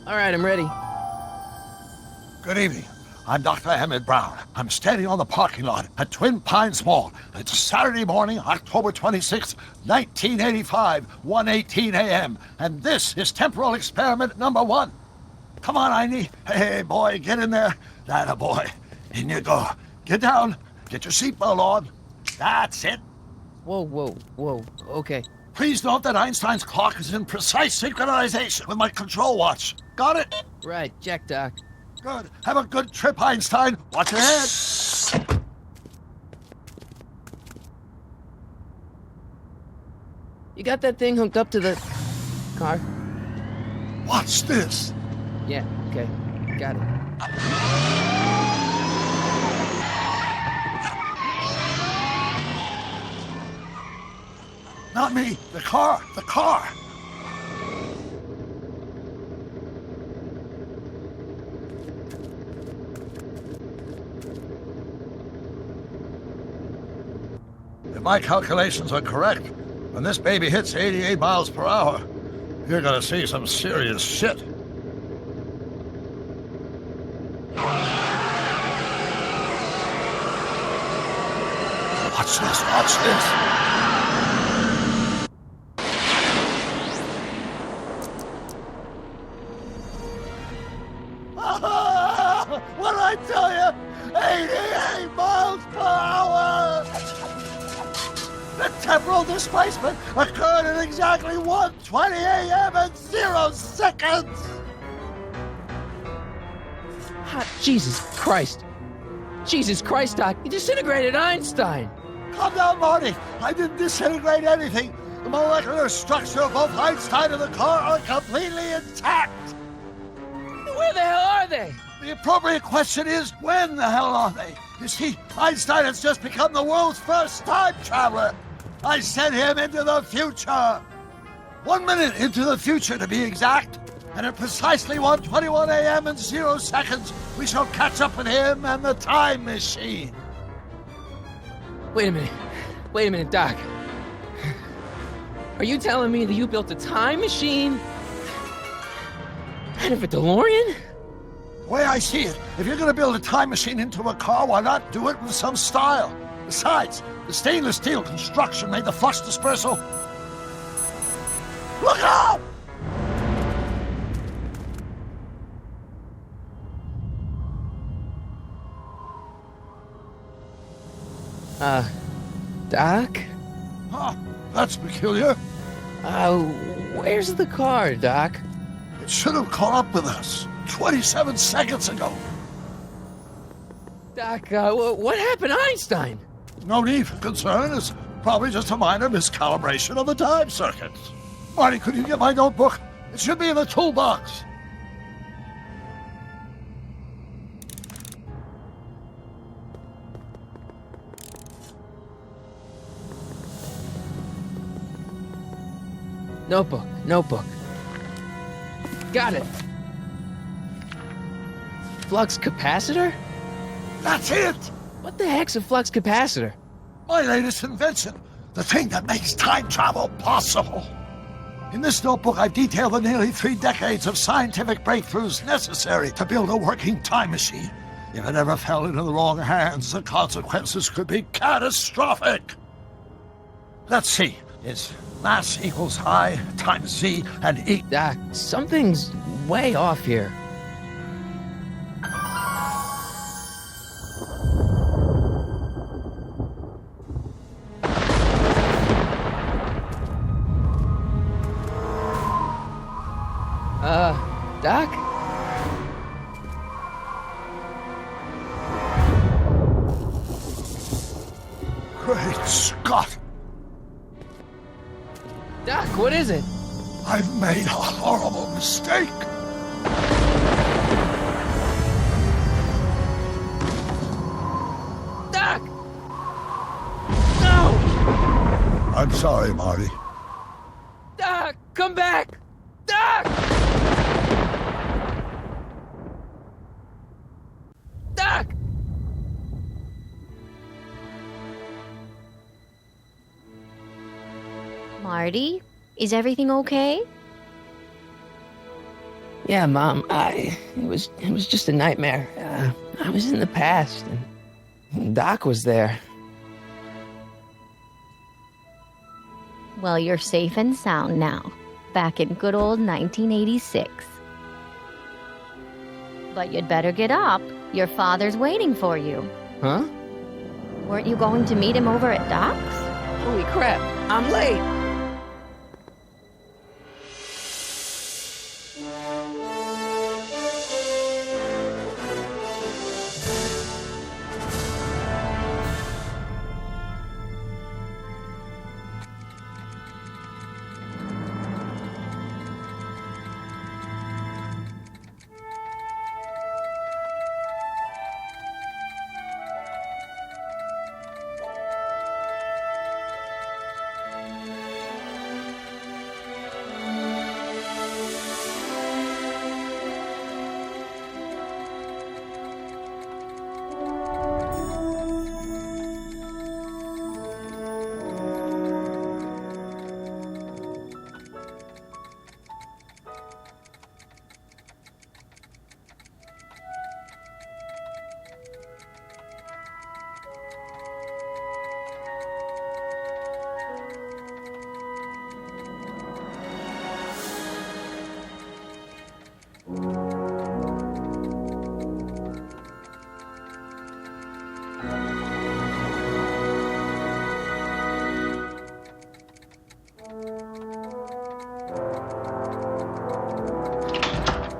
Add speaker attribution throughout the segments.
Speaker 1: All right, I'm ready.
Speaker 2: Good evening. I'm Dr. Emmett Brown. I'm standing on the parking lot at Twin Pines Mall. It's Saturday morning, October 26th, 1985, 1:18 a.m. And this is temporal experiment number 1. Come on, Einie. Hey, boy, get in there. That a boy. In you go. Get down. Get your seatbelt on. That's it.
Speaker 1: Whoa. Okay.
Speaker 2: Please note that Einstein's clock is in precise synchronization with my control watch. Got it?
Speaker 1: Right, check, Doc.
Speaker 2: Good. Have a good trip, Einstein. Watch your head.
Speaker 1: You got that thing hooked up to the car?
Speaker 2: Watch this.
Speaker 1: Yeah, okay. Got it.
Speaker 2: Not me. The car. The car. If my calculations are correct, when this baby hits 88 miles per hour, you're gonna see some serious shit. Watch this, watch this. What did I tell you? 88 miles per hour! The temporal displacement occurred at exactly 1:20 a.m. and 0 seconds!
Speaker 1: Jesus Christ. Jesus Christ, Doc. You disintegrated Einstein.
Speaker 2: Calm down, Marty. I didn't disintegrate anything. The molecular structure of both Einstein and the car are completely intact.
Speaker 1: Where the hell are they?
Speaker 2: The appropriate question is, when the hell are they? You see, Einstein has just become the world's first time traveler. I sent him into the future. 1 minute into the future, to be exact. And at precisely 1:21 a.m. and 0 seconds, we shall catch up with him and the time machine.
Speaker 1: Wait a minute, Doc. Are you telling me that you built a time machine out of a DeLorean?
Speaker 2: The way I see it, if you're going to build a time machine into a car, why not do it with some style? Besides, the stainless steel construction made the flux dispersal. Look out!
Speaker 1: Doc?
Speaker 2: Huh, that's peculiar.
Speaker 1: Where's the car, Doc?
Speaker 2: It should have caught up with us 27 seconds ago.
Speaker 1: Doc, what happened to Einstein?
Speaker 2: No need for concern. It's probably just a minor miscalibration of the time circuits. Marty, could you get my notebook? It should be in the toolbox.
Speaker 1: Notebook. Got it. Flux capacitor?
Speaker 2: That's it!
Speaker 1: What the heck's a flux capacitor?
Speaker 2: My latest invention. The thing that makes time travel possible. In this notebook, I've detailed the nearly 3 decades of scientific breakthroughs necessary to build a working time machine. If it ever fell into the wrong hands, the consequences could be catastrophic. Let's see. It's mass equals I times Z and E.
Speaker 1: Doc, something's way off here. Doc?
Speaker 2: Great Scott!
Speaker 1: Doc, what is it?
Speaker 2: I've made a horrible mistake.
Speaker 1: Doc! No!
Speaker 2: I'm sorry, Marty.
Speaker 1: Doc, come back! Doc! Doc!
Speaker 3: Marty, is everything okay?
Speaker 1: Yeah, Mom, it was just a nightmare. I was in the past, and Doc was there.
Speaker 3: Well, you're safe and sound now, back in good old 1986. But you'd better get up. Your father's waiting for you.
Speaker 1: Huh?
Speaker 3: Weren't you going to meet him over at Doc's?
Speaker 1: Holy crap, I'm late!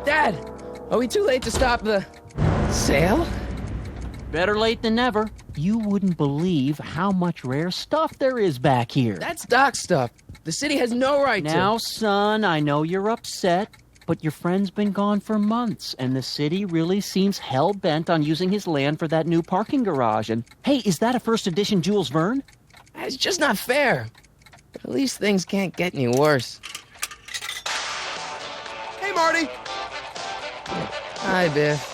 Speaker 1: Dad! Are we too late to stop the sale?
Speaker 4: Better late than never. You wouldn't believe how much rare stuff there is back here.
Speaker 1: That's Doc stuff. The city has no right to.
Speaker 4: Now, son, I know you're upset, but your friend's been gone for months, and the city really seems hell-bent on using his land for that new parking garage. And, hey, is that a first edition Jules Verne?
Speaker 1: It's just not fair. But at least things can't get any worse.
Speaker 5: Hey, Marty!
Speaker 1: Hi, Biff.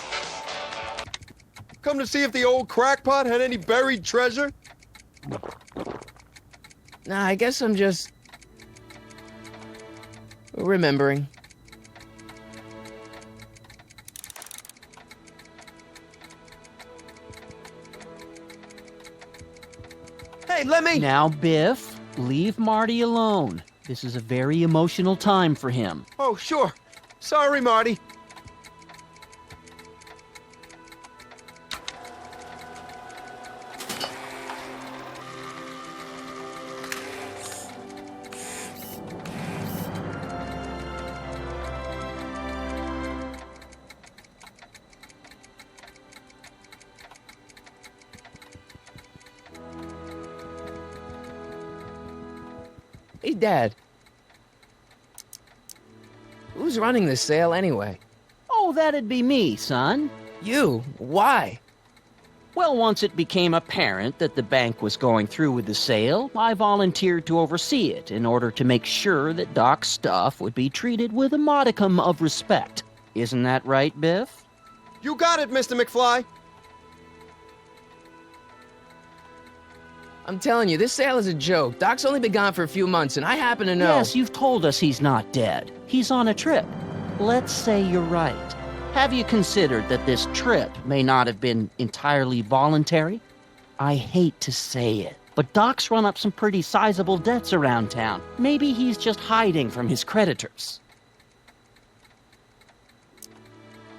Speaker 5: Come to see if the old crackpot had any buried treasure?
Speaker 1: Nah, I guess I'm just remembering.
Speaker 5: Hey, let me...
Speaker 4: Now, Biff, leave Marty alone. This is a very emotional time for him.
Speaker 5: Oh, sure. Sorry, Marty.
Speaker 1: Hey, Dad. Who's running this sale anyway?
Speaker 4: Oh, that'd be me, son.
Speaker 1: You? Why?
Speaker 4: Well, once it became apparent that the bank was going through with the sale, I volunteered to oversee it in order to make sure that Doc's stuff would be treated with a modicum of respect. Isn't that right, Biff?
Speaker 5: You got it, Mr. McFly.
Speaker 1: I'm telling you, this sale is a joke. Doc's only been gone for a few months, and I happen to know...
Speaker 4: Yes, you've told us he's not dead. He's on a trip. Let's say you're right. Have you considered that this trip may not have been entirely voluntary? I hate to say it, but Doc's run up some pretty sizable debts around town. Maybe he's just hiding from his creditors.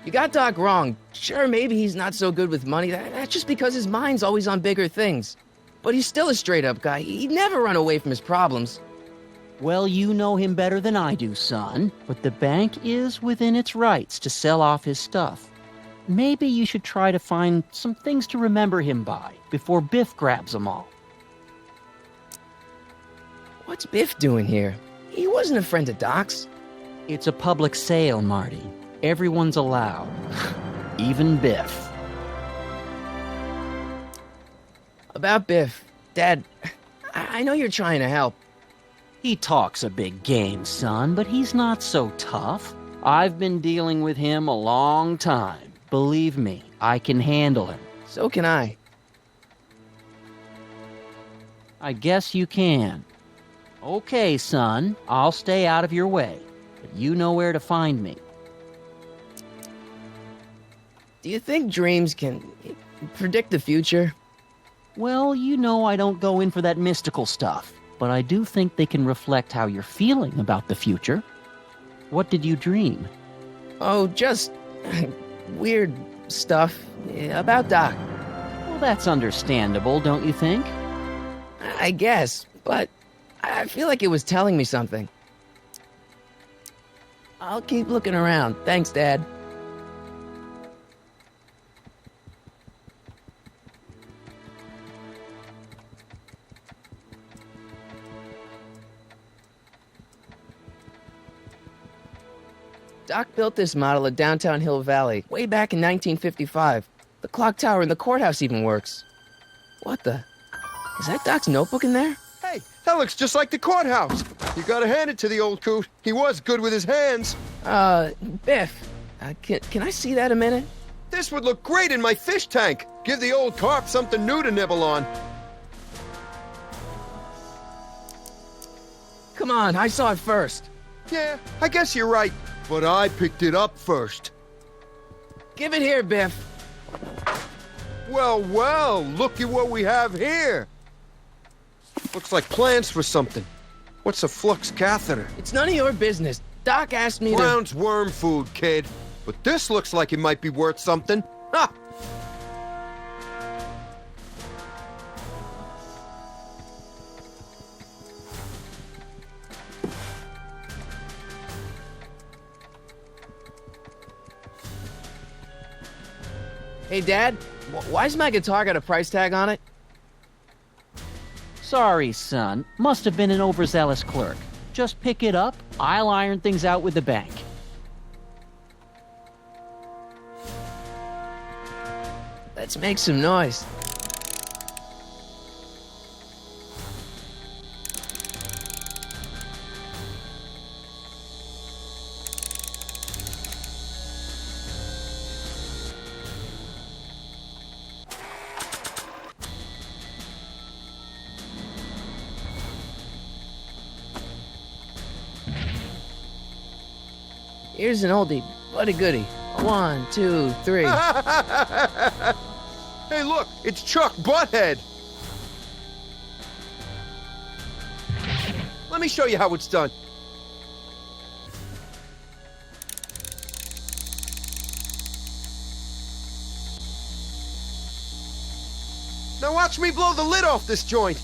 Speaker 1: You got Doc wrong. Sure, maybe he's not so good with money. That's just because his mind's always on bigger things. But he's still a straight-up guy. He'd never run away from his problems.
Speaker 4: Well, you know him better than I do, son. But the bank is within its rights to sell off his stuff. Maybe you should try to find some things to remember him by before Biff grabs them all.
Speaker 1: What's Biff doing here? He wasn't a friend of Doc's.
Speaker 4: It's a public sale, Marty. Everyone's allowed. Even Biff.
Speaker 1: About Biff, Dad, I know you're trying to help.
Speaker 4: He talks a big game, son, but he's not so tough. I've been dealing with him a long time. Believe me, I can handle him.
Speaker 1: So can I.
Speaker 4: I guess you can. Okay, son, I'll stay out of your way, but you know where to find me.
Speaker 1: Do you think dreams can predict the future?
Speaker 4: Well, you know I don't go in for that mystical stuff, but I do think they can reflect how you're feeling about the future. What did you dream?
Speaker 1: Oh, just weird stuff about Doc.
Speaker 4: Well, that's understandable, don't you think?
Speaker 1: I guess, but I feel like it was telling me something. I'll keep looking around. Thanks, Dad. Doc built this model at downtown Hill Valley way back in 1955. The clock tower in the courthouse even works. What the? Is that Doc's notebook in there?
Speaker 5: Hey, that looks just like the courthouse. You gotta hand it to the old coot. He was good with his hands.
Speaker 1: Biff, can I see that a minute?
Speaker 5: This would look great in my fish tank. Give the old carp something new to nibble on.
Speaker 1: Come on, I saw it first.
Speaker 5: Yeah, I guess you're right. But I picked it up first.
Speaker 1: Give it here, Biff.
Speaker 5: Well, well, look at what we have here. Looks like plans for something. What's a flux catheter?
Speaker 1: It's none of your business. Doc asked me
Speaker 5: Brown's worm food, kid. But this looks like it might be worth something. Ha!
Speaker 1: Hey, Dad, why's my guitar got a price tag on it?
Speaker 4: Sorry, son. Must have been an overzealous clerk. Just pick it up. I'll iron things out with the bank.
Speaker 1: Let's make some noise. Here's an oldie, but a goodie. 1, 2, 3.
Speaker 5: Hey, look, it's Chuck Butthead. Let me show you how it's done. Now watch me blow the lid off this joint.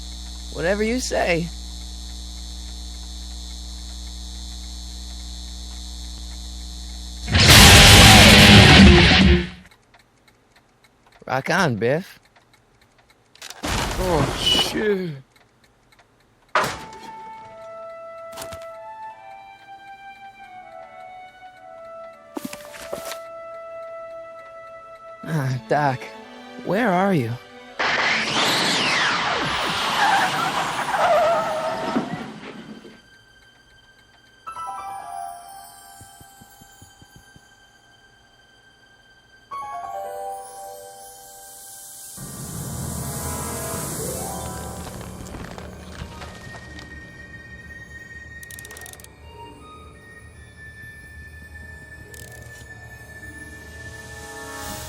Speaker 1: Whatever you say. Rock on, Biff.
Speaker 5: Oh, shit.
Speaker 1: Doc, where are you?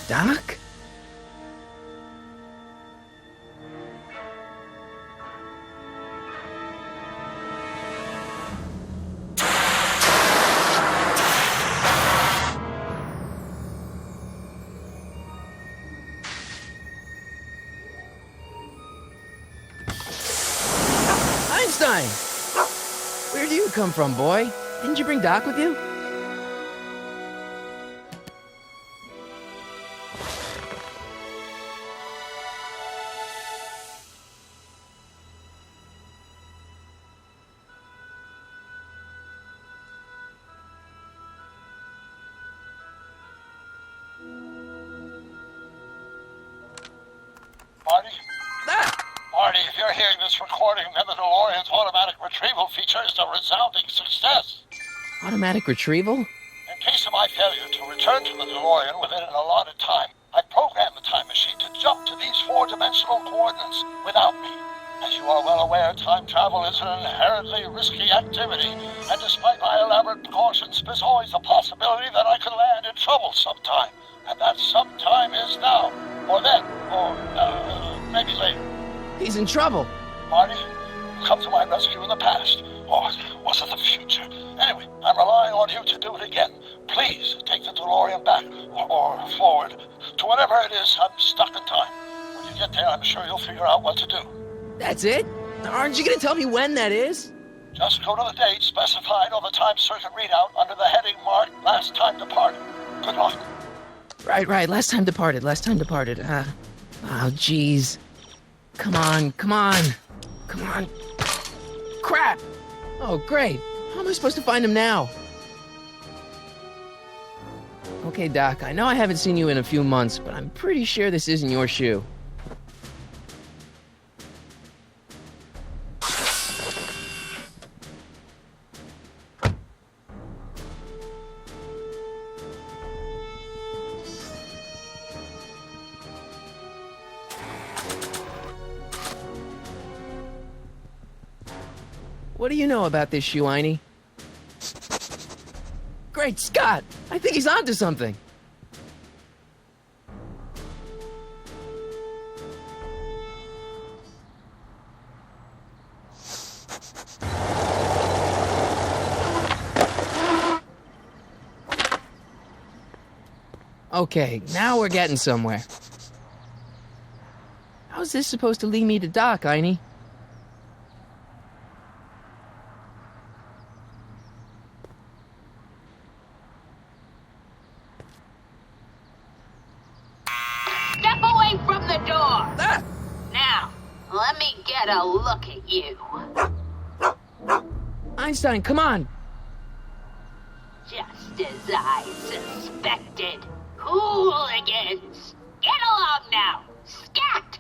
Speaker 1: Doc? Einstein! Where do you come from, boy? Didn't you bring Doc with you?
Speaker 2: Marty?
Speaker 1: Ah!
Speaker 2: Marty, if you're hearing this recording, then the DeLorean's automatic retrieval feature is a resounding success.
Speaker 1: Automatic retrieval?
Speaker 2: In case of my failure to return to the DeLorean within an allotted time, I programmed the time machine to jump to these four-dimensional coordinates without me. As you are well aware, time travel is an inherently risky activity, and despite my elaborate precautions, there's always a possibility that I could land in trouble sometime. and that sometime is now, or then, or maybe later.
Speaker 1: He's in trouble.
Speaker 2: Marty, you come to my rescue in the past, or was it the future? Anyway, I'm relying on you to do it again. Please take the DeLorean back, or forward, to whatever it is. I'm stuck in time. When you get there, I'm sure you'll figure out what to do.
Speaker 1: That's it? Aren't you gonna tell me when that is?
Speaker 2: Just go to the date specified on the time circuit readout under the heading marked Last Time Departed. Good luck.
Speaker 1: Right. Last time departed. Oh, jeez. Come on. Crap! Oh, great. How am I supposed to find him now? Okay, Doc, I know I haven't seen you in a few months, but I'm pretty sure this isn't your shoe. What do you know about this shoe, Einie? Great Scott! I think he's onto something. Okay, now we're getting somewhere. How's this supposed to lead me to Doc, Einie?
Speaker 6: Step away from the door!
Speaker 1: Ah!
Speaker 6: Now, let me get a look at you.
Speaker 1: Einstein, come on!
Speaker 6: Just as I suspected. Hooligans! Get along now! Scat!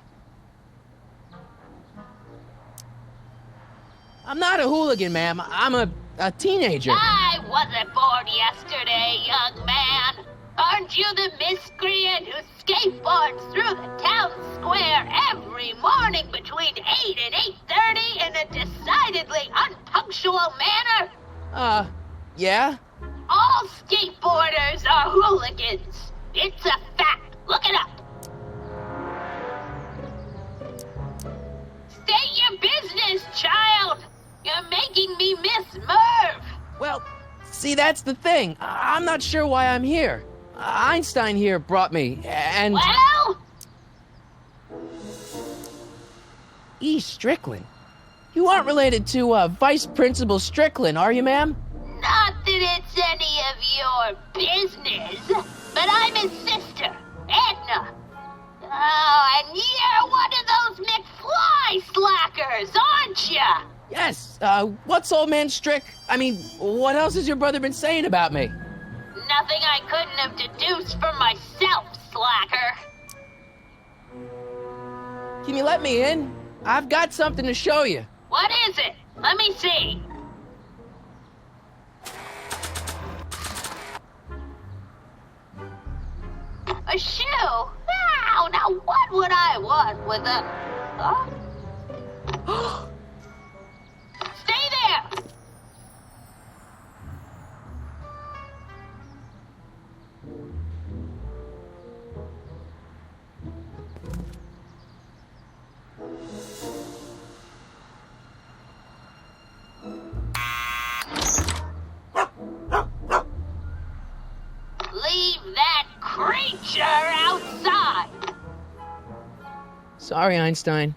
Speaker 1: I'm not a hooligan, ma'am. I'm a teenager.
Speaker 6: I wasn't born yesterday, young man. Aren't you the miscreant who skateboards through the town square every morning between 8 and 8:30 in a decidedly unpunctual manner?
Speaker 1: Yeah?
Speaker 6: All skateboarders are hooligans. It's a fact. Look it up. State your business, child. You're making me miss Merv.
Speaker 1: Well, see, that's the thing. I'm not sure why I'm here. Einstein here brought me, and...
Speaker 6: Well,
Speaker 1: E. Strickland? You aren't related to, Vice Principal Strickland, are you, ma'am?
Speaker 6: not that it's any of your business, but I'm his sister, Edna. Oh, and you're one of those McFly slackers, aren't ya?
Speaker 1: Yes, what's old man what else has your brother been saying about me?
Speaker 6: Nothing I couldn't have deduced for myself, slacker.
Speaker 1: Can you let me in? I've got something to show you.
Speaker 6: What is it? Let me see. A shoe? Wow, now what would I want with a... Huh? Stay there! Leave that creature outside!
Speaker 1: Sorry, Einstein.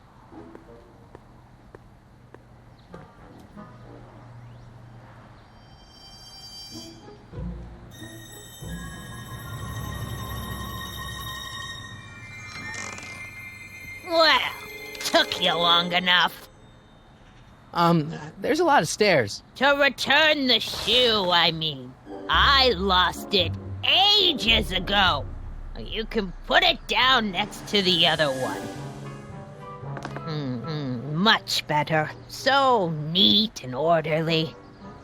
Speaker 6: Well, took you long enough.
Speaker 1: There's a lot of stairs.
Speaker 6: To return the shoe, I mean. I lost it ages ago. You can put it down next to the other one. Much better. So neat and orderly.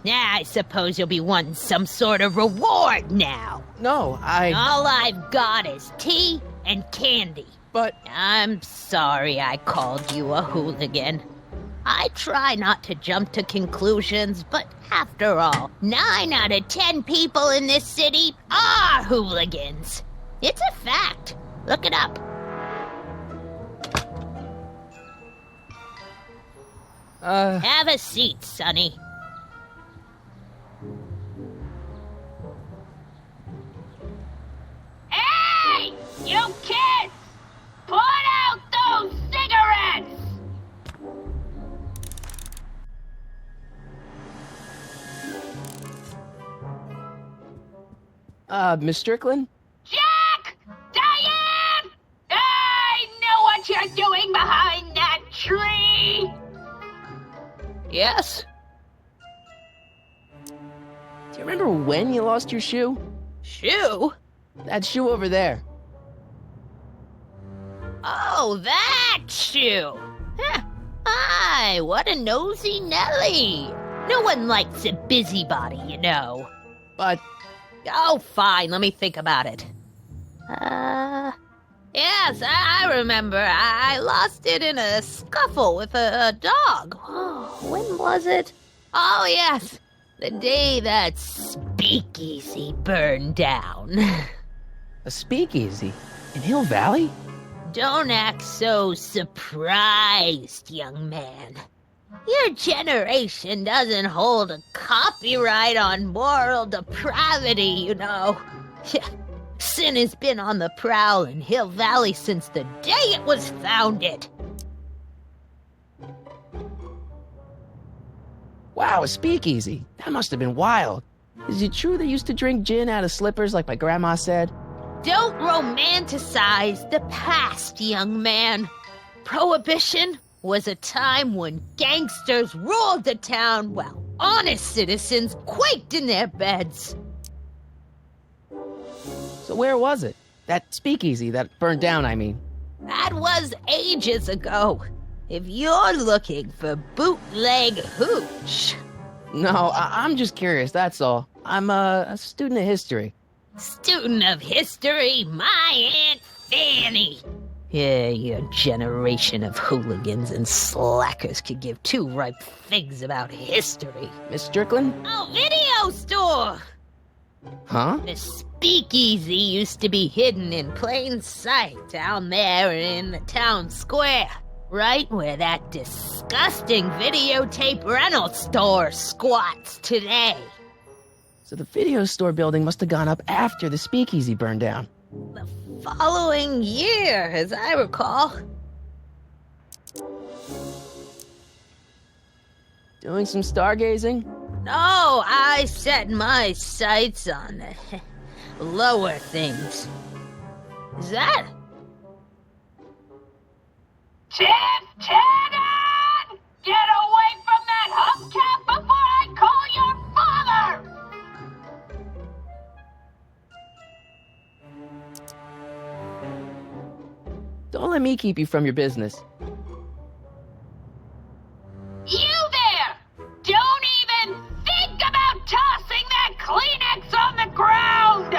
Speaker 6: I suppose you'll be wanting some sort of reward now.
Speaker 1: No,
Speaker 6: All I've got is tea and candy.
Speaker 1: But...
Speaker 6: I'm sorry I called you a hooligan. I try not to jump to conclusions, but after all, 9 out of 10 people in this city are hooligans. It's a fact. Look it up. Have a seat, Sonny. Hey! You kids! Put out those cigarettes!
Speaker 1: Miss Strickland?
Speaker 6: Jack! Diane! I know what you're doing behind that tree!
Speaker 4: Yes?
Speaker 1: Do you remember when you lost your shoe?
Speaker 6: Shoe?
Speaker 1: That shoe over there.
Speaker 6: Oh, that shoe! Huh. Aye, what a nosy Nelly! No one likes a busybody, you know.
Speaker 1: But
Speaker 6: Oh, fine, let me think about it. Yes, I remember. I lost it in a scuffle with a dog. Oh, when was it? Oh, yes, the day that speakeasy burned down.
Speaker 1: a speakeasy in Hill Valley?
Speaker 6: Don't act so surprised, young man. Your generation doesn't hold a copyright on moral depravity, you know. Sin has been on the prowl in Hill Valley since the day it was founded.
Speaker 1: Wow, a speakeasy. That must have been wild. Is it true they used to drink gin out of slippers like my grandma said?
Speaker 6: Don't romanticize the past, young man. Prohibition was a time when gangsters ruled the town while honest citizens quaked in their beds.
Speaker 1: So where was it? That speakeasy that burned down, I mean.
Speaker 6: That was ages ago. If you're looking for bootleg hooch.
Speaker 1: No, I'm just curious, that's all. I'm a student of history.
Speaker 6: Student of history, my Aunt Fanny. Yeah, your generation of hooligans and slackers could give two ripe figs about history.
Speaker 1: Miss Strickland?
Speaker 6: Oh, video store!
Speaker 1: Huh?
Speaker 6: The speakeasy used to be hidden in plain sight down there in the town square. Right where that disgusting videotape rental store squats today.
Speaker 1: So the video store building must have gone up after the speakeasy burned down.
Speaker 6: The following year, as I recall.
Speaker 1: Doing some stargazing?
Speaker 6: No, I set my sights on lower things. Is that? Tiff Tannen! Get away from that hubcap before I call your father!
Speaker 1: Don't let me keep you from your business.
Speaker 6: You there! Don't even think about tossing that Kleenex on the ground!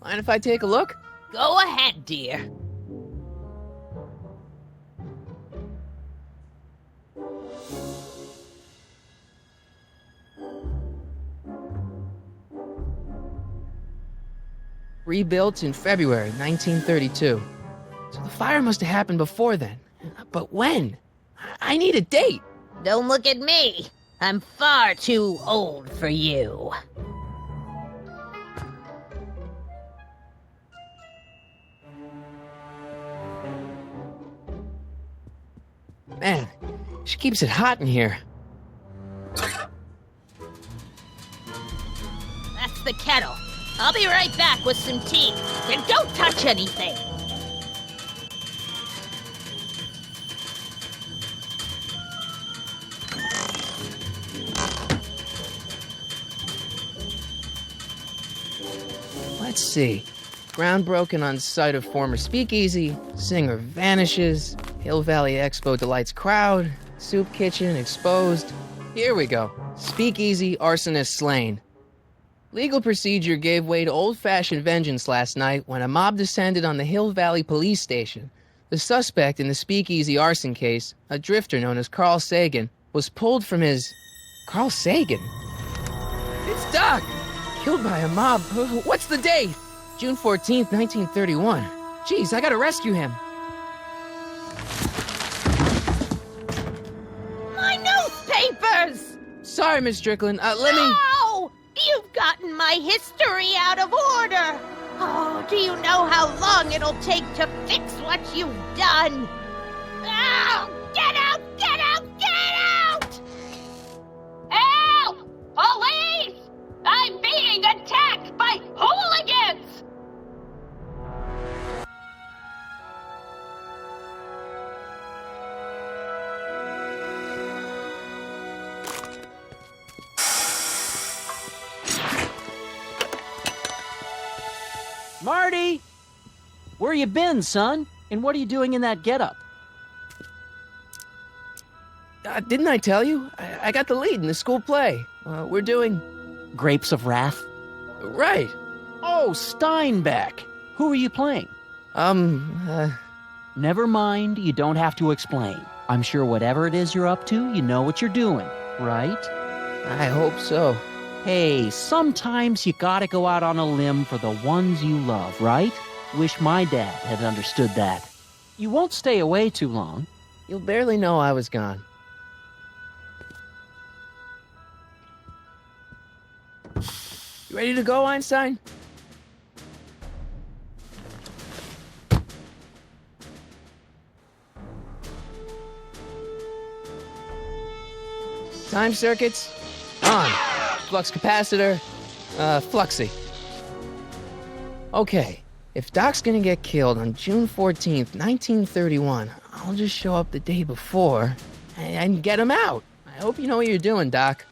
Speaker 1: Mind if I take a look?
Speaker 6: Go ahead, dear.
Speaker 1: Rebuilt in February 1932. So the fire must have happened before then. But when? I need a date.
Speaker 6: Don't look at me. I'm far too old for you.
Speaker 1: Man, she keeps it hot in here.
Speaker 6: That's the kettle. I'll be right back with some tea. And don't touch anything.
Speaker 1: Let's see. Ground broken on site of former speakeasy. Singer vanishes. Hill Valley Expo delights crowd. Soup kitchen exposed. Here we go. Speakeasy arsonist slain. Legal procedure gave way to old-fashioned vengeance last night when a mob descended on the Hill Valley police station. The suspect in the speakeasy arson case, a drifter known as Carl Sagan, was pulled from his... Carl Sagan? Doc! Killed by a mob. What's the date? June 14th, 1931. Jeez, I gotta rescue him.
Speaker 6: My newspapers!
Speaker 1: Sorry, Miss Strickland. Let me...
Speaker 6: No! You've gotten my history out of order! Oh, do you know how long it'll take to fix what you've done? Oh, get out! Get out! Get out! Help! Police! I'm being attacked by hooligans!
Speaker 4: Marty! Where you been, son? And what are you doing in that getup?
Speaker 1: Didn't I tell you? I got the lead in the school play. We're doing...
Speaker 4: Grapes of Wrath?
Speaker 1: Right.
Speaker 4: Oh, Steinbeck! Who are you playing? Never mind, you don't have to explain. I'm sure whatever it is you're up to, you know what you're doing, right?
Speaker 1: I hope so.
Speaker 4: Hey, sometimes you gotta go out on a limb for the ones you love, right? Wish my dad had understood that. You won't stay away too long.
Speaker 1: You'll barely know I was gone. You ready to go, Einstein? Time circuits on. Flux capacitor, fluxy. Okay, if Doc's gonna get killed on June 14th, 1931, I'll just show up the day before and get him out. I hope you know what you're doing, Doc.